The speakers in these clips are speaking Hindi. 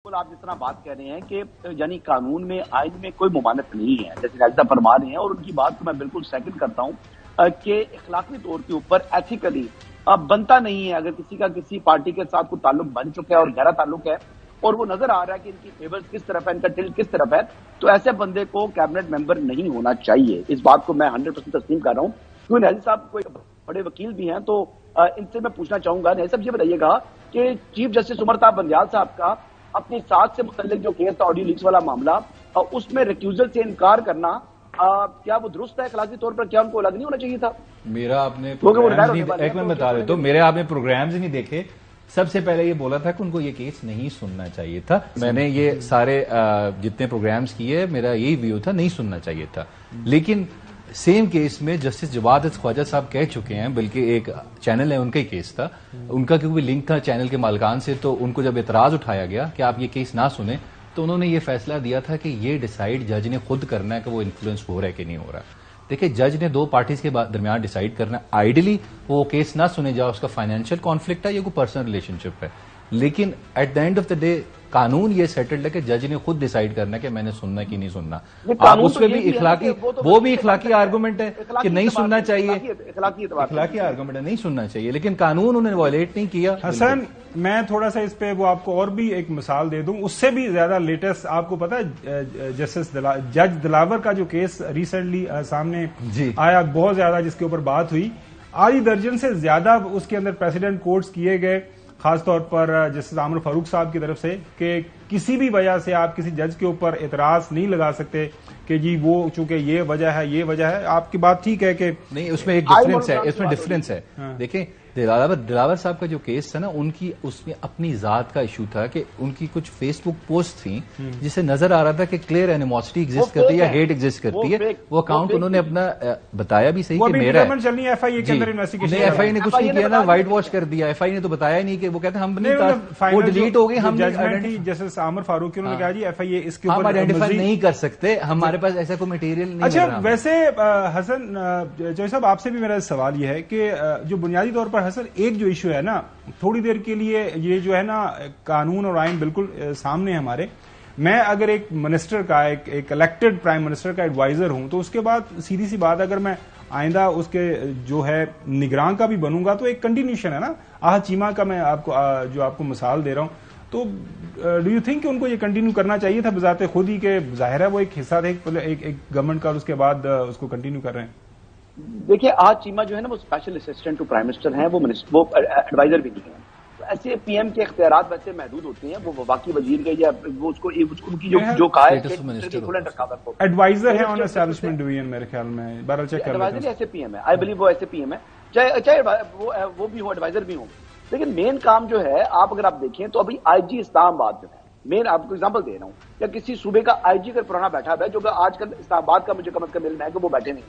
आप जिस तरह बात कर रहे हैं कि यानी कानून में, आइन में कोई मुमानत नहीं है, जैसे राजिदा फरमा रहे हैं, और उनकी बात को मैं बिल्कुल सेकंड करता हूं कि इखलाकी तौर के ऊपर एथिकली बनता नहीं है, अगर किसी का किसी पार्टी के साथ कोई ताल्लुक बन चुका है और गहरा ताल्लुक है और वो नजर आ रहा है कि इनकी फेवर्स किस तरफ है, इनका टिल्ट किस तरफ है, तो ऐसे बंदे को कैबिनेट मेंबर नहीं होना चाहिए। इस बात को मैं 100% तस्लीम कर रहा हूं। क्योंकि न्याजी साहब कोई बड़े वकील भी हैं, तो इनसे मैं पूछना चाहूंगा, न्याजी साहब ये बताइएगा कि चीफ जस्टिस उमर ताब बंदियाल साहब का अपनी साथ से मुतल्लिक जो केस था, ऑडियो लीक्स वाला मामला, उसमें रिक्यूजल से इनकार करना, क्या वो दुरुस्त है इखलाकी तौर पर? क्या उनको अलग नहीं होना चाहिए था? मेरा आपने एक मैं बता रहे तो मेरे आपने प्रोग्राम्स ही नहीं देखे। सबसे पहले ये बोला था कि उनको ये केस नहीं सुनना चाहिए था। मैंने ये सारे जितने प्रोग्राम्स किए, मेरा यही व्यू था, नहीं सुनना चाहिए था। लेकिन सेम केस में जस्टिस जवाद ख्वाजा साहब कह चुके हैं, बल्कि एक चैनल है उनका ही केस था, उनका क्योंकि लिंक था चैनल के मालिकान से, तो उनको जब एतराज उठाया गया कि आप ये केस ना सुने, तो उन्होंने ये फैसला दिया था कि ये डिसाइड जज ने खुद करना है कि वो इन्फ्लुएंस हो रहा है कि नहीं हो रहा। देखिए, जज ने दो पार्टीज के दरमियान डिसाइड करना है। आइडियली वो केस ना सुने जाओ, उसका फाइनेंशियल कॉन्फ्लिक्ट है या कोई पर्सनल रिलेशनशिप है, लेकिन at the end of the day कानून ये सेटल्ड है कि जज ने खुद डिसाइड करना है कि मैंने सुनना कि नहीं सुनना। आप उसमें भी इखलाकी, वो भी इखलाकी आर्गुमेंट है कि नहीं सुनना चाहिए, इखलाकी आर्गुमेंट है, नहीं सुनना चाहिए, लेकिन कानून उन्होंने वायलेट नहीं किया। हसन, मैं थोड़ा सा इस पे वो आपको और भी एक मिसाल दे दूं, उससे भी ज्यादा लेटेस्ट। आपको पता है जस्टिस जज दिलावर का जो केस रिसेंटली सामने आया, बहुत ज्यादा जिसके ऊपर बात हुई, आधी दर्जन से ज्यादा उसके अंदर प्रेसिडेंट कोट्स किए गए, खासतौर पर जस्टिस आमिर फारूक साहब की तरफ से, कि किसी भी वजह से आप किसी जज के ऊपर एतराज नहीं लगा सकते कि जी वो चूंकि ये वजह है, ये वजह है। आपकी बात ठीक है कि नहीं, उसमें एक डिफरेंस है, इसमें डिफरेंस है। हाँ। देखें, दिलावर साहब का जो केस था ना, उनकी उसमें अपनी जात का इशू था कि उनकी कुछ फेसबुक पोस्ट थी जिससे नजर आ रहा था कि क्लियर एनिमोसिटी एग्जिस्ट करती है या हेट एग्जिस्ट करती है। वो अकाउंट उन्होंने अपना बताया भी सही कि मेरा है। एफआईए के अंदर इन्वेस्टिगेशन, एफआईए ने कुछ नहीं किया ना, व्हाइट वॉश कर दिया। एफआईए ने तो बताया नहीं कि वो कहते हम वो डिलीट हो गई, हम जस्टिस आमिर फारूक उन्होंने कहा जी एफआईए इसके ऊपर आइडेंटिफाई नहीं कर सकते, हमारे पास ऐसा कोई मटेरियल नहीं। अच्छा, वैसे हसन जो साहब, आपसे भी मेरा सवाल यह है कि जो बुनियादी तौर पर हसन एक जो इशू है ना, थोड़ी देर के लिए ये जो है ना, कानून और आइन बिल्कुल सामने है हमारे। मैं अगर एक मिनिस्टर का, एक इलेक्टेड प्राइम मिनिस्टर का एडवाइजर हूं, तो उसके बाद सीधी सी बात, अगर मैं आइंदा उसके जो है निगरान का भी बनूंगा, तो एक कंटिन्यूशन है ना। आह चीमा का मैं आपको जो आपको मिसाल दे रहा हूं, तो डू यू थिंक कि उनको ये कंटिन्यू करना चाहिए था बजाते खुद ही, के जाहिर है वो एक हिस्सा था एक गवर्नमेंट का, और उसके बाद उसको कंटिन्यू कर रहे हैं? देखिए, आज चीमा जो है ना, वो special assistant to prime minister हैं, वो एडवाइजर भी नहीं है। तो ऐसे पीएम के इख्तियारात वैसे महदूद होते हैं, वो वफाकी वजीर के या वो उसको उनकी जो कहा है एडवाइजर है ऑन एस्टैब्लिशमेंट डिवीजन, मेरे ख्याल में बहरहाल चेक कर एडवाइजर ऐसे पीएम है, आई बिलीव वो ऐसे पीएम है, चाहे वो भी हो, एडवाइजर भी हो। लेकिन मेन काम जो है, अगर आप देखें तो अभी आईजी इस्लामाबाद जो है, मेन आपको एग्जांपल दे रहा हूं, या किसी सूबे का आईजी अगर पुराना बैठा है, जो आजकल इस्लामाबाद का मुझे कम अज कम मिलना है कि वो बैठे नहीं।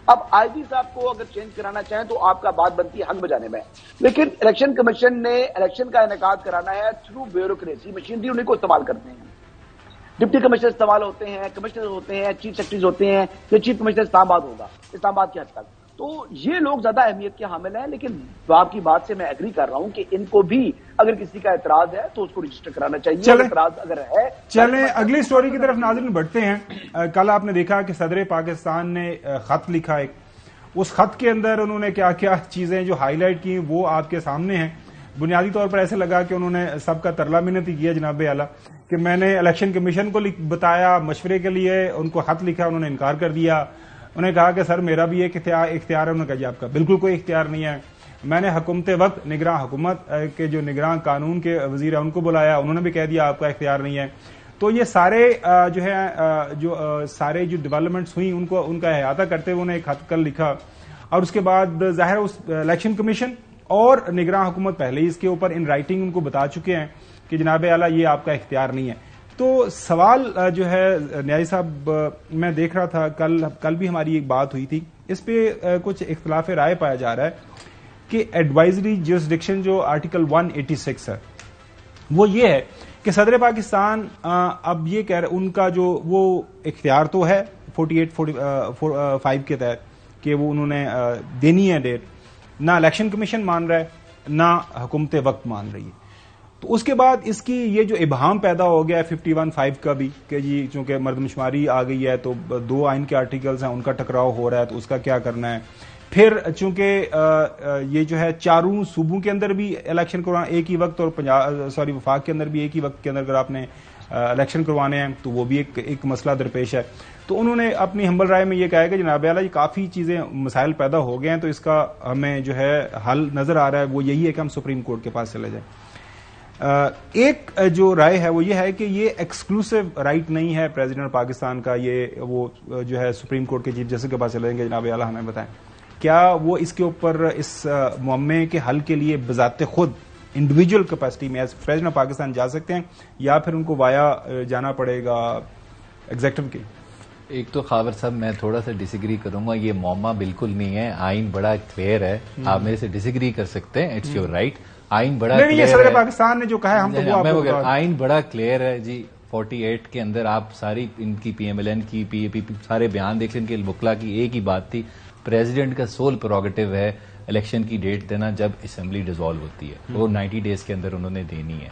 अब आईजी साहब को अगर चेंज कराना चाहें तो आपका बात बनती है हक बजाने में, लेकिन इलेक्शन कमीशन ने इलेक्शन का इनेकाद कराना है थ्रू ब्यूरोक्रेसी, मशीनरी उन्हीं को इस्तेमाल करते हैं। डिप्टी कमिश्नर इस्तेमाल होते हैं, कमिश्नर होते हैं, चीफ सेक्रेटरीज होते हैं, तो चीफ कमिश्नर इस्लामाबाद होगा, इस्लामाबाद की हद तक। तो ये लोग ज्यादा अहमियत के हामिल हैं। लेकिन आपकी बात से मैं एग्री कर रहा हूं कि इनको भी अगर किसी का एतराज है तो उसको रजिस्टर कराना चाहिए। एतराज अगर है, चलें अगली स्टोरी की तरफ नाज़रीन बढ़ते हैं। कल आपने देखा कि सदर पाकिस्तान ने खत लिखा एक, उस खत के अंदर उन्होंने क्या क्या चीजें जो हाईलाइट की वो आपके सामने हैं। बुनियादी तौर पर ऐसे लगा कि उन्होंने सबका तरला मिन्नत ही किया जनाब आला, कि मैंने इलेक्शन कमीशन को बताया मशवरे के लिए, उनको खत लिखा, उन्होंने इनकार कर दिया। उन्होंने कहा कि सर मेरा भी एक इख्तियार है। उन्होंने कहा जी आपका बिल्कुल कोई इख्तियार नहीं है। मैंने हुकूमत वक्त निगरान हुकूमत के जो निगरान कानून के वजीर है उनको बुलाया, उन्होंने भी कह दिया आपका इख्तियार नहीं है। तो ये सारे जो है सारे जो डेवलपमेंट्स हुई उनको उनका अहाता करते हुए उन्होंने एक खत कल लिखा। और उसके बाद जाहिर उस इलेक्शन कमीशन और निगरान हुकूमत पहले ही इसके ऊपर इन राइटिंग उनको बता चुके हैं कि जनाब आला ये आपका इख्तियार नहीं है। तो सवाल जो है न्याय साहब, मैं देख रहा था कल भी हमारी एक बात हुई थी, इस पे कुछ इख्तिलाफ राय पाया जा रहा है कि एडवाइजरी जुरिसडिक्शन जो आर्टिकल 186 है, वो ये है कि सदर पाकिस्तान अब ये कह रहे, उनका जो वो इख्तियार तो है 48-45 के तहत कि वो उन्होंने देनी है डेट, ना इलेक्शन कमीशन मान रहा है ना हुकूमत वक्त मान रही है। तो उसके बाद इसकी ये जो इबहाम पैदा हो गया है 51(5) का भी कि जी चूंकि मर्दमशुमारी आ गई है तो 2 आइन के आर्टिकल्स हैं, उनका टकराव हो रहा है, तो उसका क्या करना है। फिर चूंकि ये जो है चारों सूबों के अंदर भी इलेक्शन करवाना एक ही वक्त, और वफाक के अंदर भी एक ही वक्त के अंदर अगर आपने इलेक्शन करवाने हैं तो वो भी एक मसला दरपेश है। तो उन्होंने अपनी हम्बल राय में ये कहा कि जनाब आला, ये काफी चीजें मसाइल पैदा हो गए हैं, तो इसका हमें जो है हल नजर आ रहा है, वो यही है कि हम सुप्रीम कोर्ट के पास चले जाएं। एक जो राय है वो ये है कि ये एक्सक्लूसिव राइट नहीं है प्रेसिडेंट पाकिस्तान का, ये वो जो है सुप्रीम कोर्ट के चीफ जस्टिस के पास चले जाएंगे। जनाब आला हमें बताएं, क्या वो इसके ऊपर इस मुअम्मे के हल के लिए बजाते खुद इंडिविजुअल कैपेसिटी में एज प्रेसिडेंट पाकिस्तान जा सकते हैं, या फिर उनको वाया जाना पड़ेगा एग्जेक्टिव के? एक तो खावर साहब, मैं थोड़ा सा डिसएग्री करूंगा, ये मौमा बिल्कुल नहीं है, आइन बड़ा क्लियर है। आप मेरे से डिसएग्री कर सकते हैं, इट्स योर राइट। आइन बड़ा नहीं, ये सदर पाकिस्तान ने जो कहा है हम तो वो आइन बड़ा क्लियर है जी। 48 के अंदर आप सारी इनकी PMLN की PAP सारे बयान देख लें, इनके वकला की एक ही बात थी, प्रेसिडेंट का सोल प्रोगेटिव है इलेक्शन की डेट देना जब असेंबली डिसॉल्व होती है, वो 90 डेज के अंदर उन्होंने देनी है।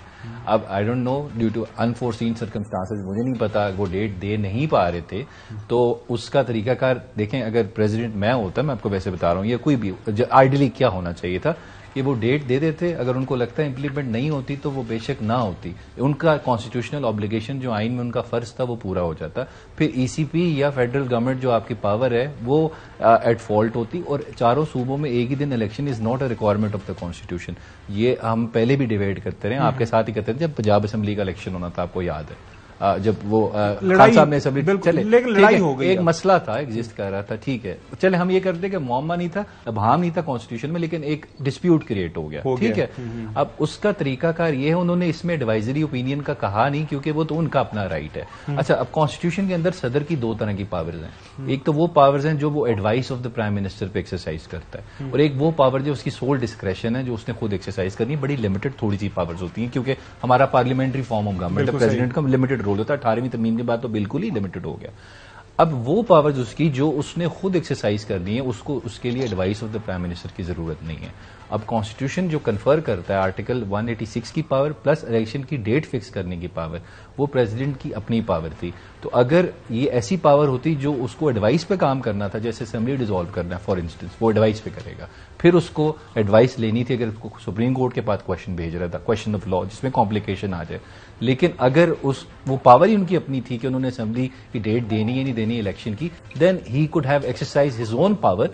अब I don't know, due to unforeseen circumstances, मुझे नहीं पता, वो डेट दे नहीं पा रहे थे, तो उसका तरीकाकार देखें। अगर प्रेसिडेंट मैं होता, मैं आपको वैसे बता रहा हूं, या कोई भी आइडियली क्या होना चाहिए था कि वो डेट दे देते, अगर उनको लगता है इंप्लीमेंट नहीं होती तो वो बेशक ना होती, उनका कॉन्स्टिट्यूशनल ऑब्लिगेशन जो आइन में उनका फर्ज था वो पूरा हो जाता। फिर ECP या फेडरल गवर्नमेंट जो आपकी पावर है वो एट फॉल्ट होती, और चारों सूबों में एक ही दिन election is not a requirement of the constitution. ये हम पहले भी डिबेट करते रहे, आपके साथ ही करते थे जब पंजाब असेंबली का इलेक्शन होना था, आपको याद है, जब वो खान साहब ने सभी चले, लेकिन लड़ाई हो गई, एक मसला था एग्जिस्ट कर रहा था, ठीक है, चले हम ये करते कि मुअम्मा नहीं था, अबहाम नहीं था कॉन्स्टिट्यूशन में, लेकिन एक डिस्प्यूट क्रिएट हो गया, ठीक है। अब उसका तरीकाकार ये है, उन्होंने इसमें एडवाइजरी ओपिनियन का कहा नहीं, क्योंकि वो तो उनका अपना राइट है। अच्छा, अब कॉन्स्टिट्यूशन के अंदर सदर की 2 तरह की पावर्स हैं, एक तो वो पावर्स हैं जो वो advice of the prime minister पे एक्सरसाइज करता है, और एक वो पावर जो उसकी सोल डिस्क्रेशन है, जो उसने खुद एक्सरसाइज करनी है। बड़ी लिमिटेड थोड़ी सी पावर्स होती हैं, क्योंकि हमारा पार्लियामेंट्री फॉर्म ऑफ गवर्नमेंट है, प्रेसिडेंट का लिमिटेड रोल होता है, 18वीं तरमीम के बाद तो बिल्कुल ही लिमिटेड हो गया। अब वो पावर्स उसकी जो उसने खुद एक्सरसाइज करनी है, उसको उसके लिए advice of the prime minister की जरूरत नहीं है। अब कॉन्स्टिट्यूशन जो कन्फर करता है आर्टिकल 186 की पावर प्लस इलेक्शन की डेट फिक्स करने की पावर, वो प्रेसिडेंट की अपनी पावर थी। तो अगर ये ऐसी पावर होती जो उसको एडवाइस पे काम करना था, जैसे असेंबली डिसॉल्व करना है फॉर इंस्टेंस, वो एडवाइस पे करेगा, फिर उसको एडवाइस लेनी थी अगर सुप्रीम कोर्ट के पास क्वेश्चन भेज रहा था, क्वेश्चन ऑफ लॉ, जिसमें कॉम्प्लिकेशन आ जाए। लेकिन अगर वो पावर ही उनकी अपनी थी कि उन्होंने असेंबली की डेट देनी है नहीं देनी इलेक्शन की, then he could have exercise his own power